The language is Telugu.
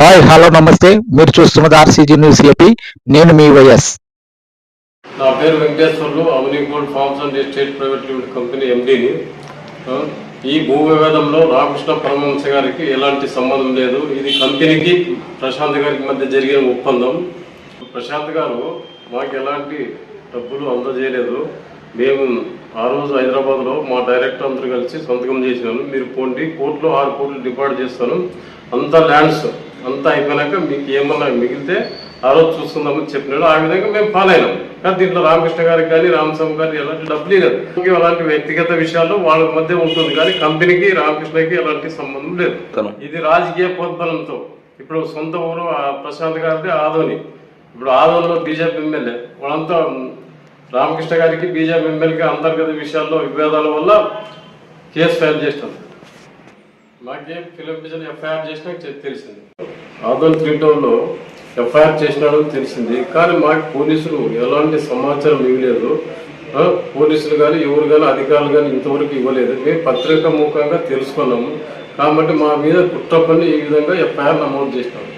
హాయ్ హలో నమస్తే. మీరు చూస్తున్నది ఆర్సీజీ న్యూస్ ఏపీ. నేను మీ వైఎస్. నా పేరు Venkateswarlu. Avani gold farms and estate private limited company ఎండీని. ఈ భూ వివాదంలో రామకృష్ణ పరమహంస గారికి ఎలాంటి సంబంధం లేదు. ఇది కంపెనీకి ప్రశాంత్ గారికి మధ్య జరిగిన ఒప్పందం. ప్రశాంత్ గారు మాకు ఎలాంటి డబ్బులు అందజేయలేదు. మేము ఆ రోజు హైదరాబాద్లో మా డైరెక్టర్ అందరూ కలిసి సంతకం చేసినాను. మీరు పోండి, కోర్టులో 6 కోట్లు డిపాజిట్ చేస్తాను, అంతా ల్యాండ్స్ అంతా అయిపోయినాక మీకు ఏమన్నా మిగిలితే ఆ రోజు చూసుకుందామని చెప్పినాడు. ఆ విధంగా మేము ఫాలో అయినాం. కానీ దీంట్లో రామకృష్ణ గారికి కానీ రామస్వామి గారికి ఎలాంటి డబ్బులు లేదు. అలాంటి వ్యక్తిగత విషయాల్లో వాళ్ళ మధ్య ఉంటుంది, కానీ కంపెనీకి రామకృష్ణకి ఎలాంటి సంబంధం లేదు. ఇది రాజకీయ ప్రోద్బలంతో. ఇప్పుడు సొంత ఊరు ప్రశాంత్ గారిది ఆదోని. ఇప్పుడు ఆదోనిలో బీజేపీ ఎమ్మెల్యే వాళ్ళంతా రామకృష్ణ గారికి బీజేపీ ఎమ్మెల్యేకి అంతర్గత విషయాల్లో విభేదాల వల్ల కేసు ఫైల్ చేసినాం. మాకేం ఫిలిం విజన్ ఎఫ్ఐఆర్ చేసినా తెలిసింది. ఆదోని 3 టౌన్లో ఎఫ్ఐఆర్ చేసినాడని తెలిసింది, కానీ మాకు పోలీసులు ఎలాంటి సమాచారం ఇవ్వలేదు. పోలీసులు కానీ ఎవరు కానీ అధికారులు కానీ ఇంతవరకు ఇవ్వలేదు. మేము పత్రికా ముఖంగా తెలుసుకున్నాము. కాబట్టి మా మీద కుట్ర పని ఈ విధంగా ఎఫ్ఐఆర్ నమోదు చేసినాము.